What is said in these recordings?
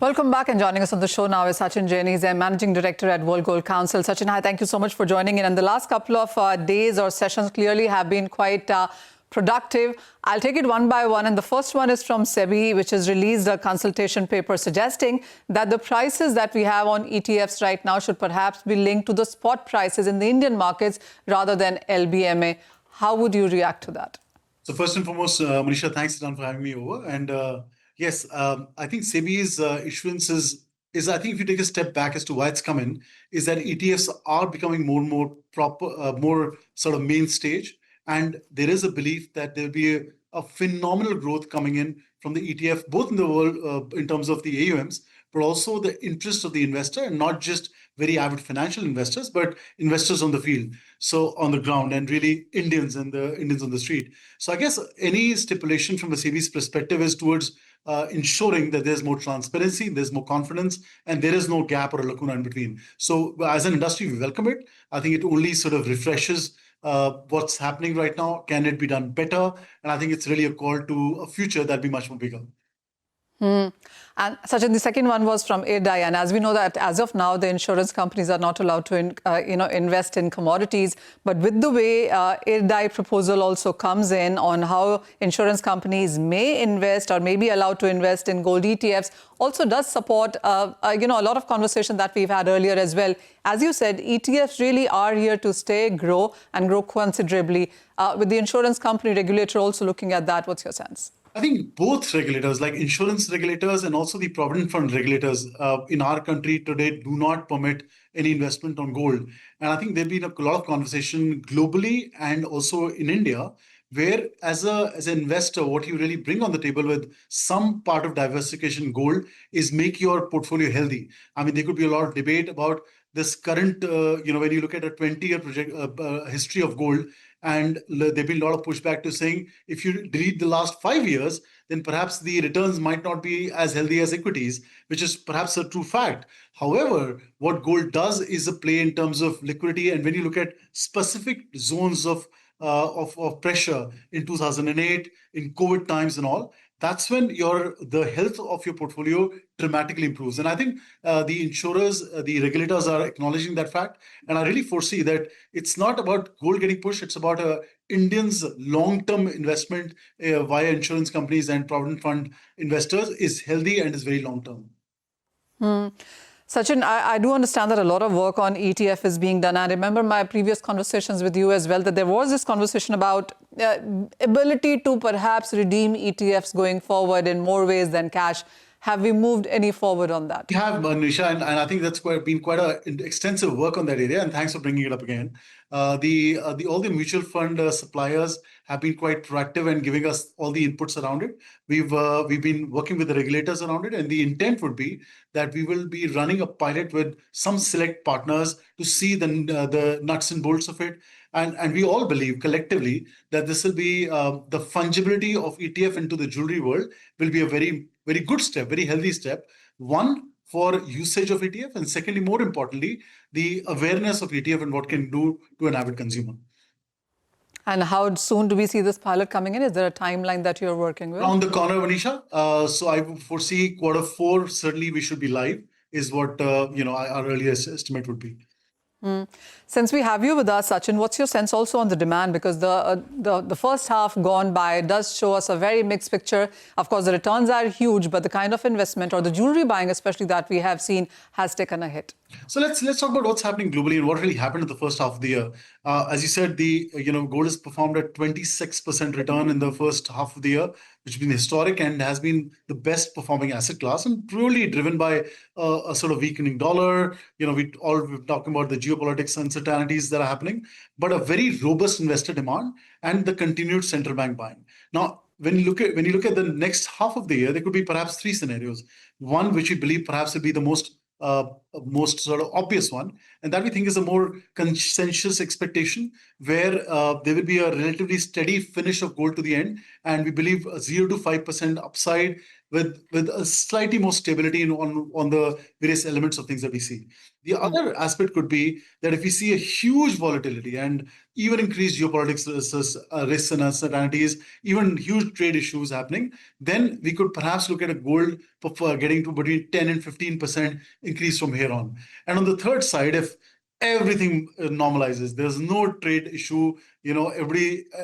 Welcome back, and joining us on the show now is Sachin Jain. He's a Managing Director at World Gold Council. Sachin, hi, thank you so much for joining in. And the last couple of days or sessions clearly have been quite productive. I'll take it one by one. And the first one is from SEBI, which has released a consultation paper suggesting that the prices that we have on ETFs right now should perhaps be linked to the spot prices in the Indian markets rather than LBMA. How would you react to that? So first and foremost, Manisha, thanks for having me over. And yes, I think SEBI's issuance is, I think if you take a step back as to why it's coming, is that ETFs are becoming more and more proper, more sort of main stage. And there is a belief that there'll be a phenomenal growth coming in from the ETF, both in the world in terms of the AUMs, but also the interest of the investor, and not just very avid financial investors, but investors on the field, so on the ground, and really Indians and the Indians on the street. So I guess any stipulation from the SEBI's perspective is towards ensuring that there's more transparency, there's more confidence, and there is no gap or a lacuna in between. So as an industry, we welcome it. I think it only sort of refreshes what's happening right now. Can it be done better? And I think it's really a call to a future that'll be much more bigger. And Sachin, the second one was from IRDAI, and as we know that as of now, the insurance companies are not allowed to invest in commodities. But with the way IRDAI proposal also comes in on how insurance companies may invest or may be allowed to invest in gold ETFs, also does support a lot of conversation that we've had earlier as well. As you said, ETFs really are here to stay, grow, and grow considerably. With the insurance company regulator also looking at that, what's your sense? I think both regulators, like insurance regulators and also the provident fund regulators in our country today, do not permit any investment on gold. And I think there's been a lot of conversation globally and also in India, where as an investor, what you really bring on the table with some part of diversification in gold is make your portfolio healthy. I mean, there could be a lot of debate about this current, when you look at a 20-year history of gold, and there'll be a lot of pushback to saying if you delete the last 5 years, then perhaps the returns might not be as healthy as equities, which is perhaps a true fact. However, what gold does is a play in terms of liquidity. And when you look at specific zones of pressure in 2008, in COVID times and all, that's when the health of your portfolio dramatically improves. And I think the insurers, the regulators are acknowledging that fact. And I really foresee that it's not about gold getting pushed. It's about Indians' long-term investment via insurance companies and provident fund investors is healthy and is very long-term. Sachin, I do understand that a lot of work on ETF is being done. I remember my previous conversations with you as well, that there was this conversation about ability to perhaps redeem ETFs going forward in more ways than cash. Have we moved any forward on that? We have, Nisha, and I think that's been quite an extensive work on that area, and thanks for bringing it up again. All the mutual fund suppliers have been quite proactive and giving us all the inputs around it. We've been working with the regulators around it, and the intent would be that we will be running a pilot with some select partners to see the nuts and bolts of it. And we all believe collectively that this will be the fungibility of ETF into the jewelry world will be a very, very good step, very healthy step. One, for usage of ETF, and secondly, more importantly, the awareness of ETF and what can do to an avid consumer. And how soon do we see this pilot coming in? Is there a timeline that you're working with? On the corner, Manisha. So I foresee Q4, certainly we should be live, is what our earliest estimate would be. Since we have you with us, Sachin, what's your sense also on the demand? Because the first half gone by does show us a very mixed picture. Of course, the returns are huge, but the kind of investment or the jewelry buying, especially that we have seen, has taken a hit. So let's talk about what's happening globally and what really happened in the first half of the year. As you said, gold has performed at 26% return in the first half of the year, which has been historic and has been the best performing asset class, and purely driven by a sort of weakening dollar. We're talking about the geopolitics uncertainties that are happening, but a very robust investor demand and the continued central bank buying. Now, when you look at the next half of the year, there could be perhaps three scenarios. One, which we believe perhaps will be the most sort of obvious one, and that we think is a more consensus expectation, where there will be a relatively steady finish of gold to the end, and we believe a 0 to 5% upside with a slightly more stability on the various elements of things that we see. The other aspect could be that if we see a huge volatility and even increased geopolitics risks and uncertainties, even huge trade issues happening, then we could perhaps look at a gold getting to between 10 and 15% increase from here on. And on the third side, if everything normalizes, there's no trade issue,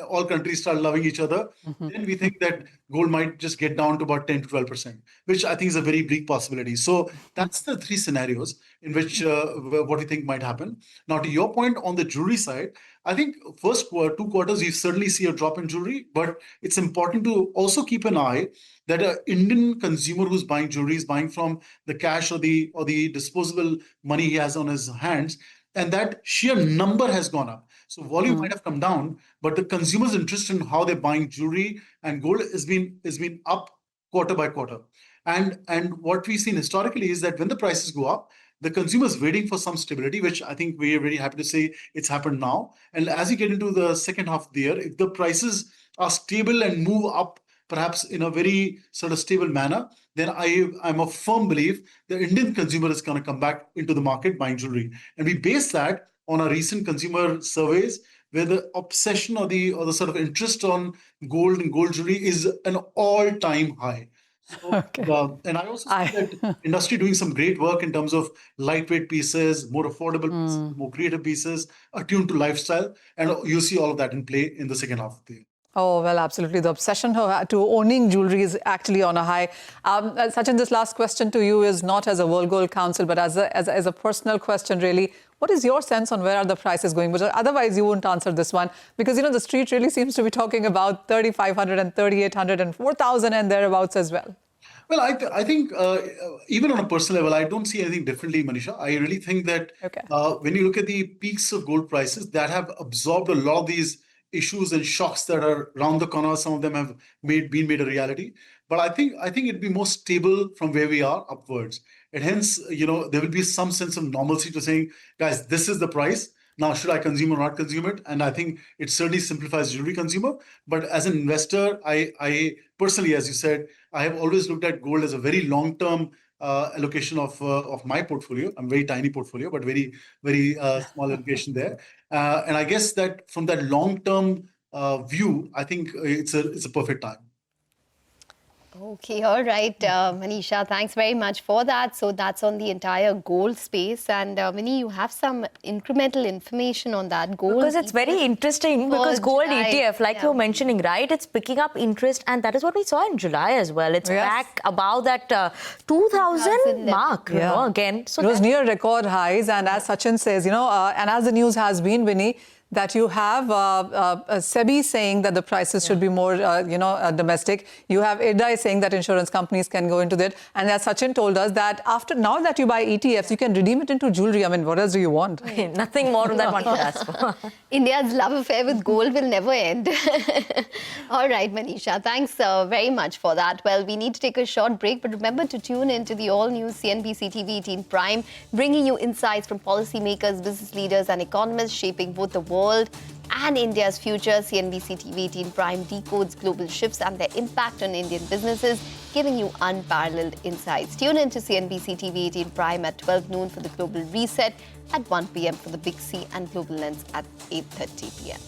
all countries start loving each other, then we think that gold might just get down to about 10 to 12%, which I think is a very bleak possibility. So that's the three scenarios in which what we think might happen. Now, to your point on the jewelry side, I think first 2 quarters, you certainly see a drop in jewelry, but it's important to also keep an eye that an Indian consumer who's buying jewelry is buying from the cash or the disposable money he has on his hands, and that sheer number has gone up. So volume might have come down, but the consumer's interest in how they're buying jewelry and gold has been up quarter by quarter. And what we've seen historically is that when the prices go up, the consumer is waiting for some stability, which I think we are very happy to say it's happened now. And as you get into the second half of the year, if the prices are stable and move up perhaps in a very sort of stable manner, then I'm a firm belief the Indian consumer is going to come back into the market buying jewelry. And we base that on our recent consumer surveys, where the obsession or the sort of interest on gold and gold jewelry is an all-time high. So, Okay. and I also see that industry doing some great work in terms of lightweight pieces, more affordable pieces, more creative pieces, attuned to lifestyle. And you see all of that in play in the second half of the year. Oh, well, absolutely. The obsession to owning jewelry is actually on a high. Sachin, this last question to you is not as a World Gold Council, but as a personal question, really. What is your sense on where are the prices going? Because otherwise, you won't answer this one. Because, the street really seems to be talking about 3,500 and 3,800 and 4,000 and thereabouts as well. Well, I think even on a personal level, I don't see anything differently, Manisha. I really think that when you look at the peaks of gold prices that have absorbed a lot of these issues and shocks that are around the corner, some of them have been made a reality. But I think it'd be more stable from where we are upwards. And hence, there will be some sense of normalcy to saying, guys, this is the price. Now, should I consume or not consume it? And I think it certainly simplifies jewelry consumer. But as an investor, I personally, as you said, I have always looked at gold as a very long-term allocation of my portfolio. I'm very tiny portfolio, but very, very small allocation there. And I guess that from that long-term view, I think it's a perfect time. Okay, all right, Manisha, thanks very much for that. So that's on the entire gold space. And Mini, you have some incremental information on that gold. Because it's very interesting because gold ETF, like you're mentioning, right? It's picking up interest, and that is what we saw in July as well. It's back above that 2,000 mark, again. So it was near record highs. And as Sachin says, and as the news has been, Vinny, that you have SEBI saying that the prices should be more, domestic. You have IRDAI saying that insurance companies can go into that. And as Sachin told us that now that you buy ETFs, you can redeem it into jewelry. I mean, what else do you want? Nothing more that one could ask for. India's love affair with gold will never end. All right, Manisha, thanks very much for that. Well, we need to take a short break, but remember to tune into the all-new CNBC-TV18 Prime, bringing you insights from policymakers, business leaders and economists shaping both the world and India's future. CNBC-TV18 Prime decodes global shifts and their impact on Indian businesses, giving you unparalleled insights. Tune in to CNBC-TV18 Prime at 12 noon for the Global Reset, at 1 p.m. for the Big C and Global Lens at 8:30 p.m.